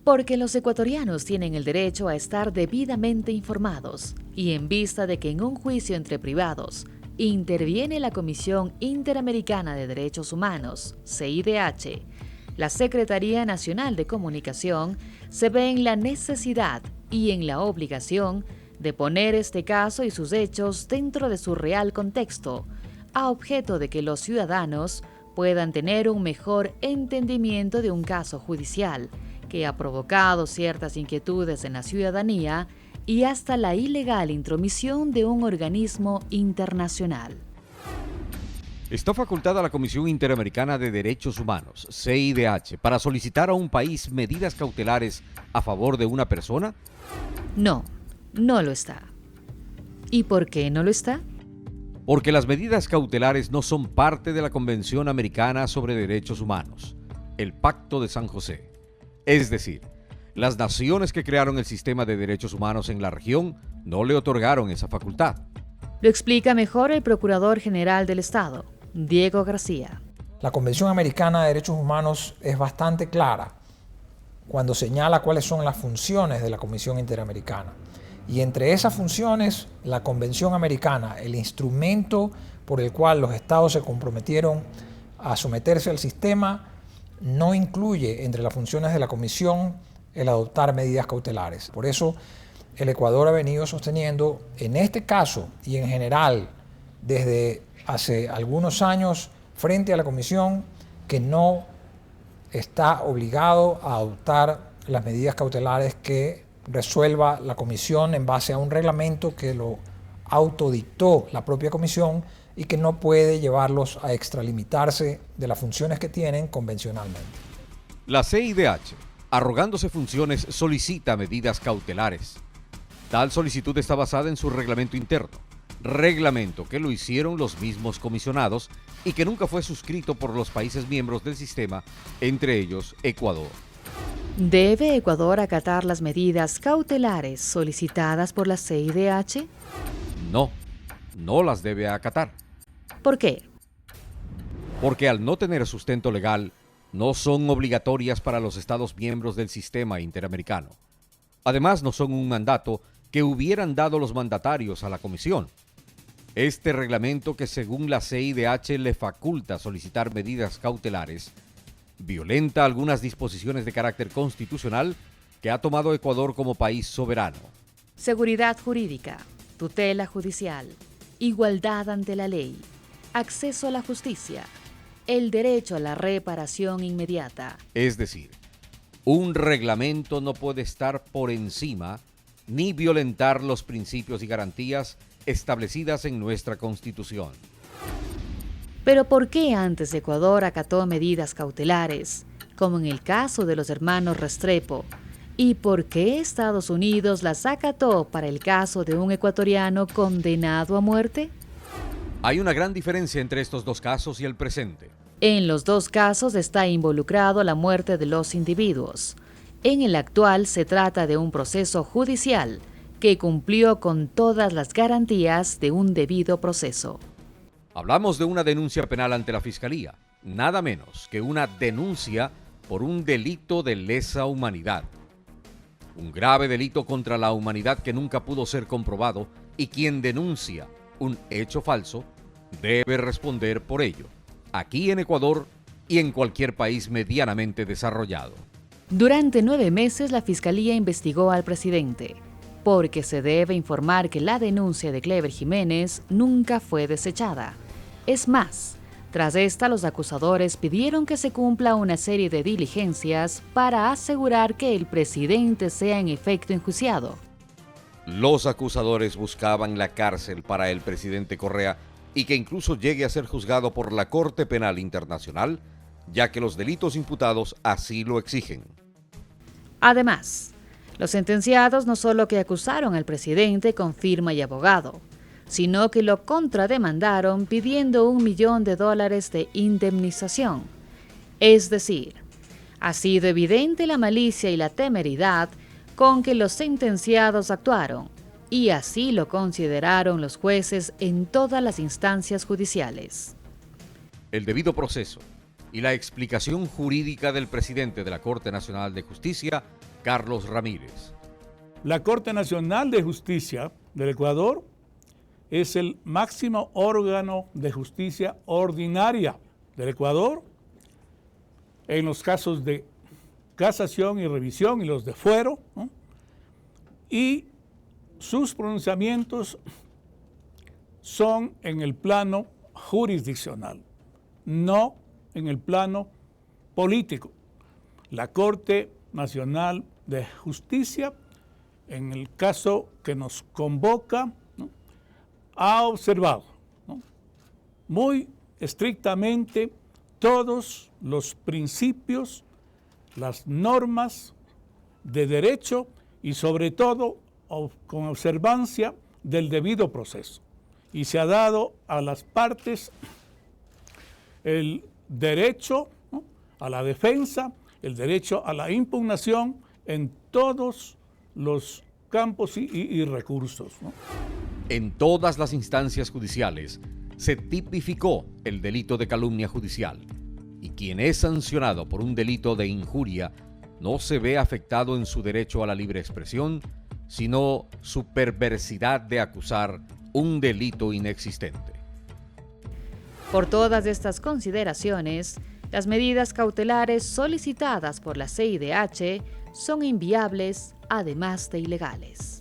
Porque los ecuatorianos tienen el derecho a estar debidamente informados y en vista de que en un juicio entre privados interviene la Comisión Interamericana de Derechos Humanos, CIDH, la Secretaría Nacional de Comunicación se ve en la necesidad y en la obligación de poner este caso y sus hechos dentro de su real contexto, a objeto de que los ciudadanos puedan tener un mejor entendimiento de un caso judicial que ha provocado ciertas inquietudes en la ciudadanía y hasta la ilegal intromisión de un organismo internacional. ¿Está facultada la Comisión Interamericana de Derechos Humanos, CIDH, para solicitar a un país medidas cautelares a favor de una persona? No, no lo está. ¿Y por qué no lo está? Porque las medidas cautelares no son parte de la Convención Americana sobre Derechos Humanos, el Pacto de San José. Es decir, las naciones que crearon el sistema de derechos humanos en la región no le otorgaron esa facultad. Lo explica mejor el Procurador General del Estado, Diego García. La Convención Americana de Derechos Humanos es bastante clara cuando señala cuáles son las funciones de la Comisión Interamericana. Y entre esas funciones, la Convención Americana, el instrumento por el cual los estados se comprometieron a someterse al sistema, no incluye entre las funciones de la Comisión el adoptar medidas cautelares. Por eso, el Ecuador ha venido sosteniendo, en este caso y en general, desde hace algunos años, frente a la Comisión, que no está obligado a adoptar las medidas cautelares que resuelva la Comisión en base a un reglamento que lo autodictó la propia Comisión y que no puede llevarlos a extralimitarse de las funciones que tienen convencionalmente. La CIDH, arrogándose funciones, solicita medidas cautelares. Tal solicitud está basada en su reglamento interno, reglamento que lo hicieron los mismos comisionados y que nunca fue suscrito por los países miembros del sistema, entre ellos Ecuador. ¿Debe Ecuador acatar las medidas cautelares solicitadas por la CIDH? No, no las debe acatar. ¿Por qué? Porque al no tener sustento legal, no son obligatorias para los Estados miembros del sistema interamericano. Además, no son un mandato que hubieran dado los mandatarios a la Comisión. Este reglamento, que según la CIDH le faculta solicitar medidas cautelares, violenta algunas disposiciones de carácter constitucional que ha tomado Ecuador como país soberano. Seguridad jurídica, tutela judicial, igualdad ante la ley, acceso a la justicia, el derecho a la reparación inmediata. Es decir, un reglamento no puede estar por encima ni violentar los principios y garantías establecidas en nuestra Constitución. Pero ¿por qué antes Ecuador acató medidas cautelares, como en el caso de los hermanos Restrepo? ¿Y por qué Estados Unidos las acató para el caso de un ecuatoriano condenado a muerte? Hay una gran diferencia entre estos dos casos y el presente. En los dos casos está involucrado la muerte de los individuos. En el actual se trata de un proceso judicial que cumplió con todas las garantías de un debido proceso. Hablamos de una denuncia penal ante la Fiscalía, nada menos que una denuncia por un delito de lesa humanidad. Un grave delito contra la humanidad que nunca pudo ser comprobado, y quien denuncia un hecho falso debe responder por ello, aquí en Ecuador y en cualquier país medianamente desarrollado. Durante 9 meses la Fiscalía investigó al presidente, porque se debe informar que la denuncia de Clever Jiménez nunca fue desechada. Es más, tras esta, los acusadores pidieron que se cumpla una serie de diligencias para asegurar que el presidente sea en efecto enjuiciado. Los acusadores buscaban la cárcel para el presidente Correa y que incluso llegue a ser juzgado por la Corte Penal Internacional, ya que los delitos imputados así lo exigen. Además, los sentenciados no solo que acusaron al presidente con firma y abogado, sino que lo contrademandaron pidiendo $1 millón de indemnización. Es decir, ha sido evidente la malicia y la temeridad con que los sentenciados actuaron, y así lo consideraron los jueces en todas las instancias judiciales. El debido proceso, y la explicación jurídica del presidente de la Corte Nacional de Justicia, Carlos Ramírez. La Corte Nacional de Justicia del Ecuador es el máximo órgano de justicia ordinaria del Ecuador en los casos de casación y revisión y los de fuero, ¿no? Y sus pronunciamientos son en el plano jurisdiccional, no en el plano político. La Corte Nacional de Justicia, en el caso que nos convoca, ¿no?, ha observado, ¿no?, muy estrictamente todos los principios, las normas de derecho y sobre todo con observancia del debido proceso. Y se ha dado a las partes el derecho, ¿no?, a la defensa, el derecho a la impugnación en todos los campos y recursos, ¿no? En todas las instancias judiciales se tipificó el delito de calumnia judicial y quien es sancionado por un delito de injuria no se ve afectado en su derecho a la libre expresión, sino su perversidad de acusar un delito inexistente. Por todas estas consideraciones, las medidas cautelares solicitadas por la CIDH son inviables, además de ilegales.